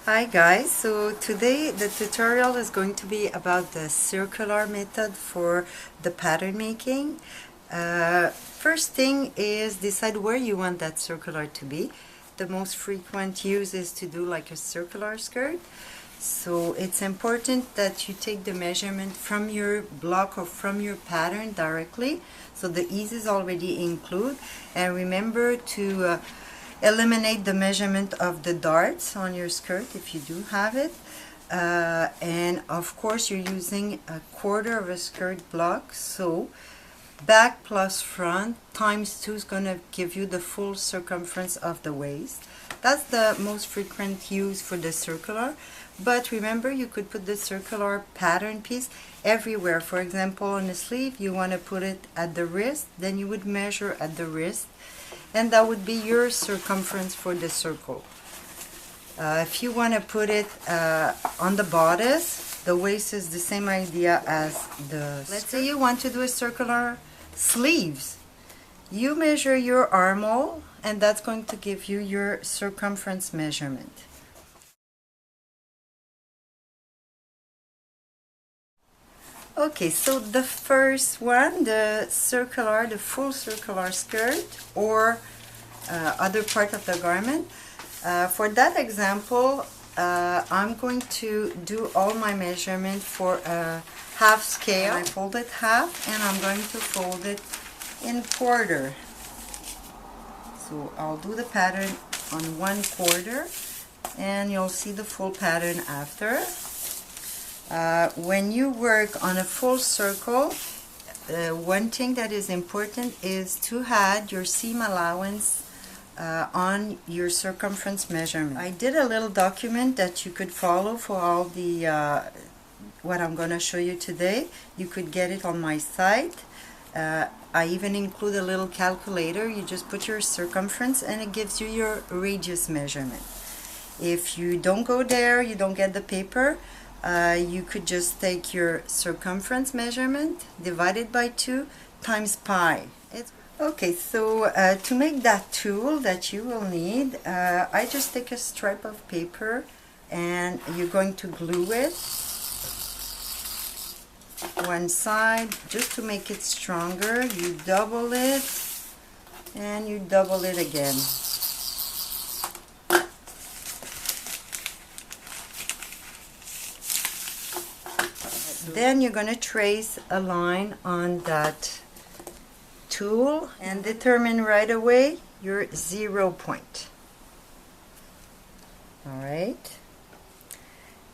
Hi guys, so today the tutorial is going to be about the circular method for the pattern making. First thing is decide where you want that circular to be. The most frequent use is to do like a circular skirt. So it's important that you take the measurement from your block or from your pattern directly. So the ease is already included, and remember to eliminate the measurement of the darts on your skirt if you do have it, and of course you're using a quarter of a skirt block, so back plus front times 2 is going to give you the full circumference of the waist. That's the most frequent use for the circular, but remember you could put the circular pattern piece everywhere. For example, on the sleeve you want to put it at the wrist, then you would measure at the wrist, and that would be your circumference for the circle. If you want to put it on the bodice, the waist is the same idea as the skirt. Let's say you want to do a circular sleeves. You measure your armhole, and that's going to give you your circumference measurement. Okay, so the first one, the full circular skirt or other part of the garment. For that example, I'm going to do all my measurement for a half scale. I fold it half, and I'm going to fold it in quarter. So I'll do the pattern on 1/4, and you'll see the full pattern after. When you work on a full circle, one thing that is important is to add your seam allowance on your circumference measurement. I did a little document that you could follow for all the what I'm going to show you today. You could get it on my site. I even include a little calculator. You just put your circumference and it gives you your radius measurement. If you don't go there, you don't get the paper, you could just take your circumference measurement divided by 2 times pi. Okay, so to make that tool that you will need, I just take a strip of paper and you're going to glue it one side just to make it stronger. You double it and you double it again. Then you're going to trace a line on that tool and determine right away your 0 point. Alright.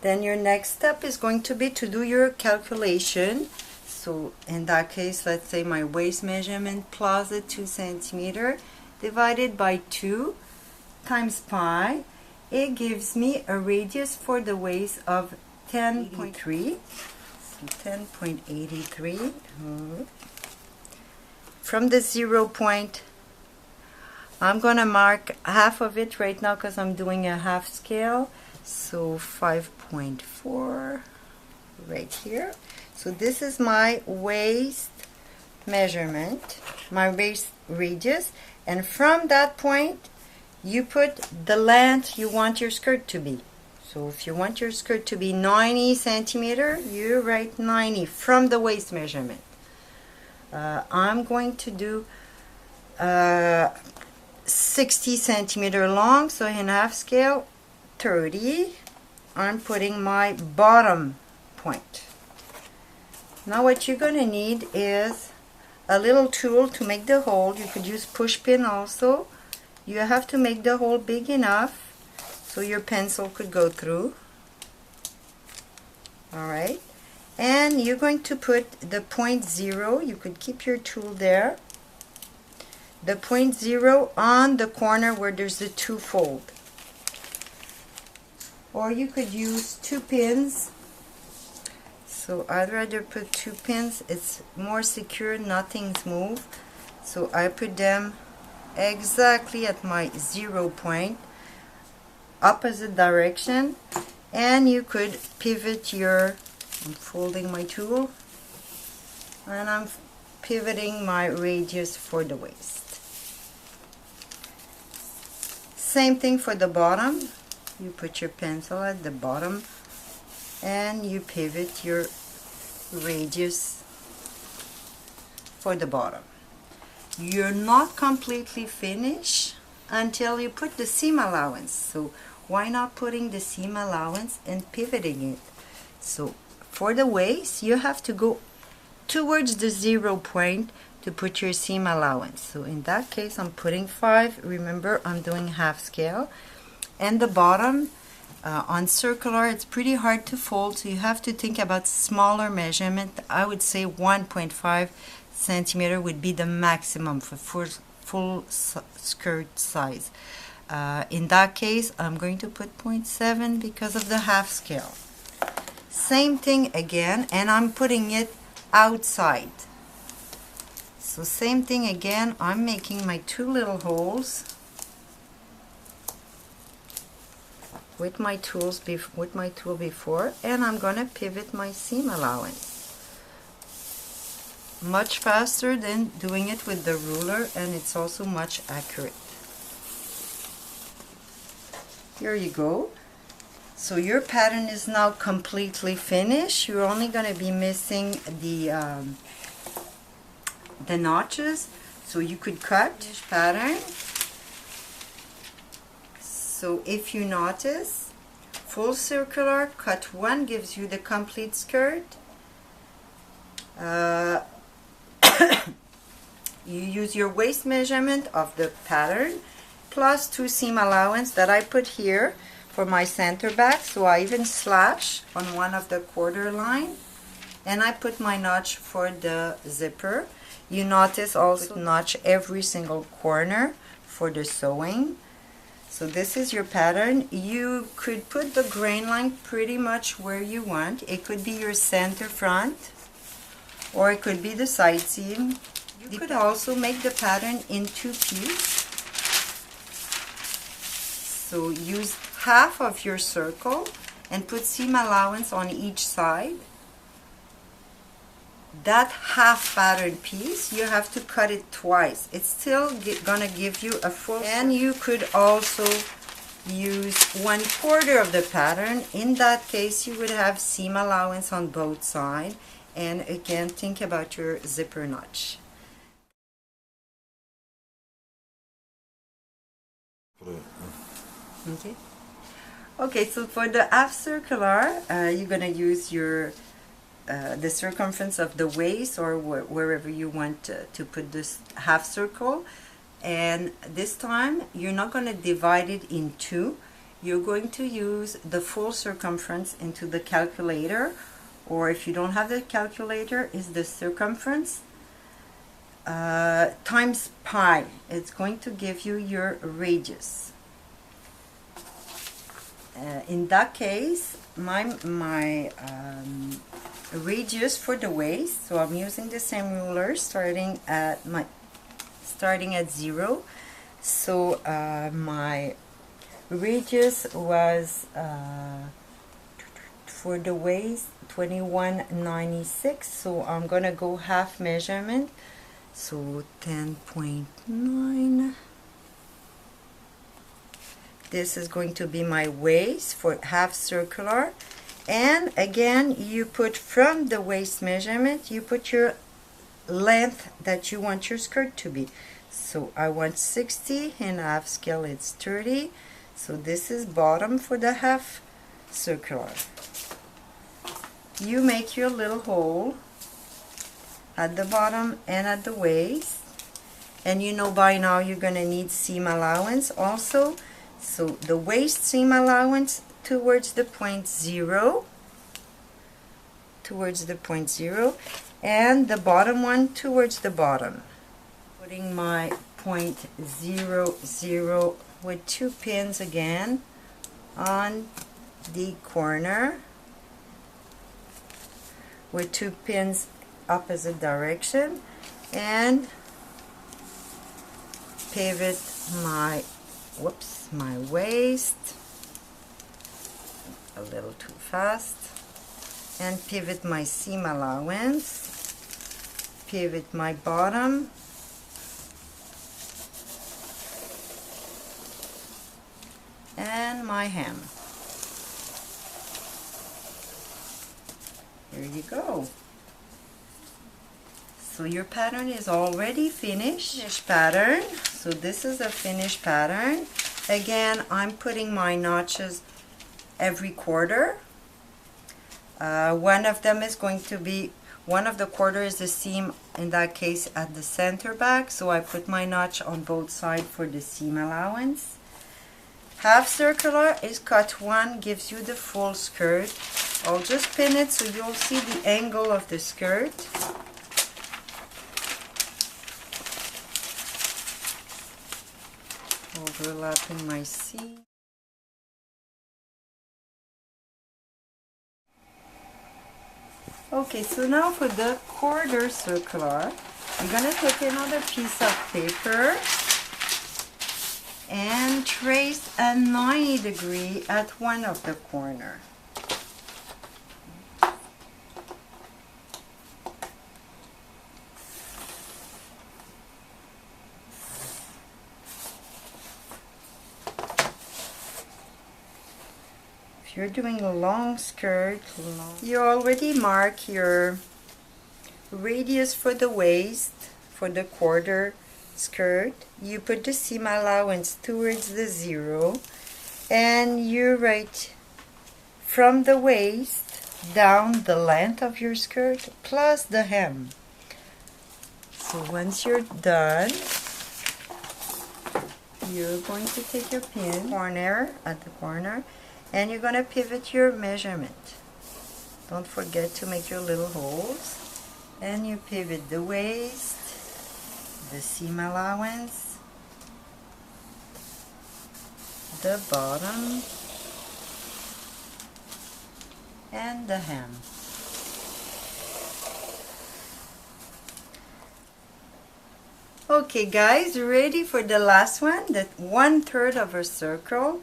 Then your next step is going to be to do your calculation. So in that case, let's say my waist measurement plus the 2 centimeter divided by 2 times pi. It gives me a radius for the waist of 10.3. 10.83. From the 0 point, I'm gonna mark half of it right now because I'm doing a half scale, so 5.4 right here. So this is my waist measurement, my waist radius, and from that point you put the length you want your skirt to be. So if you want your skirt to be 90 centimeter, you write 90 from the waist measurement. I'm going to do 60 centimeter long, so in half scale 30. I'm putting my bottom point. Now what you're going to need is a little tool to make the hole. You could use push pin also. You have to make the hole big enough so your pencil could go through. Alright, and you're going to put the point 0, you could keep your tool there, the point 0 on the corner where there's the 2 fold. Or you could use 2 pins. So I'd rather put 2 pins, it's more secure, nothing's moved. So I put them exactly at my 0 point, opposite direction, and you could pivot your, I'm folding my tool and I'm pivoting my radius for the waist. Same thing for the bottom. you put your pencil at the bottom and you pivot your radius for the bottom. You're not completely finished until you put the seam allowance, so why not putting the seam allowance and pivoting it? So for the waist, you have to go towards the 0 point to put your seam allowance. So in that case, I'm putting 5. Remember, I'm doing half scale. And the bottom, on circular, it's pretty hard to fold, so you have to think about smaller measurement. I would say 1.5 centimeter would be the maximum for full skirt size. In that case, I'm going to put 0.7 because of the half scale. Same thing again, and I'm putting it outside. So same thing again, I'm making my 2 little holes with my tool before, and I'm gonna pivot my seam allowance. Much faster than doing it with the ruler, and it's also much accurate. Here you go. So your pattern is now completely finished. You're only gonna be missing the notches, so you could cut this pattern. So if you notice, full circular, cut 1 gives you the complete skirt. You use your waist measurement of the pattern plus 2 seam allowance that I put here for my center back, so I even slash on one of the quarter line, and I put my notch for the zipper. You notice also notch every single corner for the sewing. So this is your pattern. You could put the grain line pretty much where you want. It could be your center front, or it could be the side seam. You could also make the pattern in 2 pieces. So use half of your circle and put seam allowance on each side. That half pattern piece, you have to cut it twice. It's still gonna give you a full, and you could also use 1/4 of the pattern. In that case, you would have seam allowance on both sides, and again, think about your zipper notch. Okay, so for the half circular, you're gonna use your the circumference of the waist, or wherever you want to put this half circle, and this time you're not going to divide it in 2. You're going to use the full circumference into the calculator, or if you don't have the calculator, is the circumference times pi. It's going to give you your radius. In that case, my radius for the waist, so I'm using the same ruler starting at 0. So my radius was for the waist 21.96, so I'm gonna go half measurement, so 10.9. This is going to be my waist for half circular. And again, you put from the waist measurement, you put your length that you want your skirt to be. So I want 60, and half scale it's 30. So this is bottom for the half circular. You make your little hole at the bottom and at the waist. And you know by now you're going to need seam allowance also. So the waist seam allowance towards the point 0, and the bottom one towards the bottom. Putting my point 0 with 2 pins again on the corner, with 2 pins opposite direction, and pivot my waist a little too fast, and pivot my seam allowance, pivot my bottom, and my hem. There you go. So your pattern is already finished. Finished pattern. So this is a finished pattern. Again, I'm putting my notches every quarter. One of them is going to be, one of the quarter is the seam, in that case at the center back, so I put my notch on both sides for the seam allowance. Half circular is cut 1, gives you the full skirt. I'll just pin it so you'll see the angle of the skirt. Overlapping my seam. Okay, so now for the quarter circular, you're going to take another piece of paper and trace a 90 degree at one of the corners. If you're doing a long skirt, you already mark your radius for the waist, for the quarter skirt. You put the seam allowance towards the 0, and you write from the waist down the length of your skirt plus the hem. So once you're done, you're going to take your pin at the corner, and you're going to pivot your measurement. Don't forget to make your little holes. And you pivot the waist, the seam allowance, the bottom, and the hem. Okay guys, ready for the last one, that 1/3 of a circle.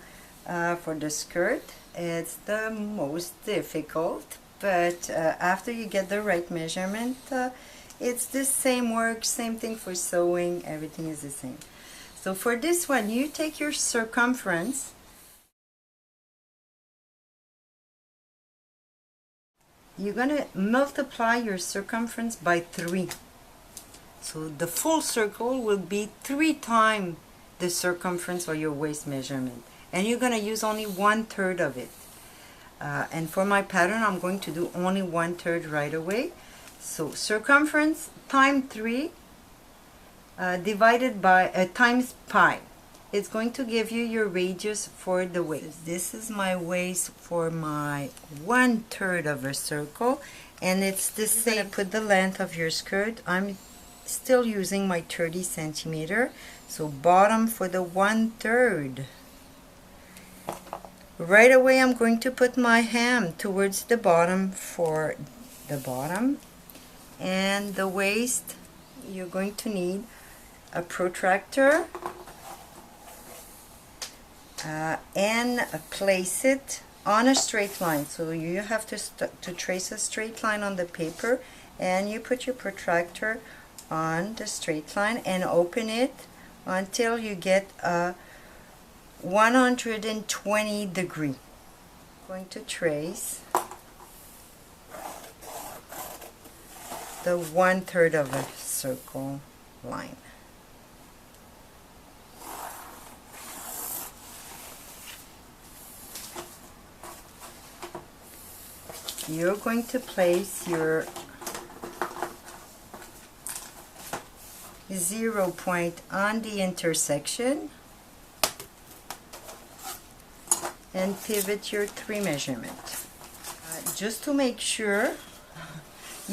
For the skirt, it's the most difficult, but after you get the right measurement, it's the same work, same thing for sewing, everything is the same. So for this one, you take your circumference, you're going to multiply your circumference by 3. So the full circle will be 3 times the circumference or your waist measurement. And you're going to use only 1/3 of it. And for my pattern, I'm going to do only 1/3 right away. So circumference times 3 divided by times pi. It's going to give you your radius for the waist. This is my waist for my 1/3 of a circle, and it's the same. Put the length of your skirt. I'm still using my 30 centimeter. So bottom for the 1/3. Right away I'm going to put my hem towards the bottom for the bottom, and the waist you're going to need a protractor and place it on a straight line. So you have to trace a straight line on the paper, and you put your protractor on the straight line and open it until you get a 120 degree. I'm going to trace the 1/3 of a circle line. You're going to place your 0 point on the intersection and pivot your 3 measurement. Just to make sure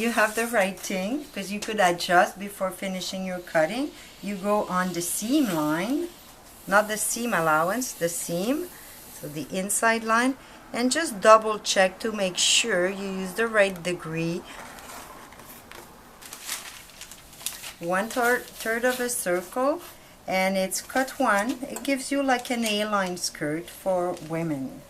you have the right thing, because you could adjust before finishing your cutting, you go on the seam line, not the seam allowance, the seam, so the inside line, and just double check to make sure you use the right degree. 1/3 of a circle, and it's cut 1. It gives you like an A-line skirt for women.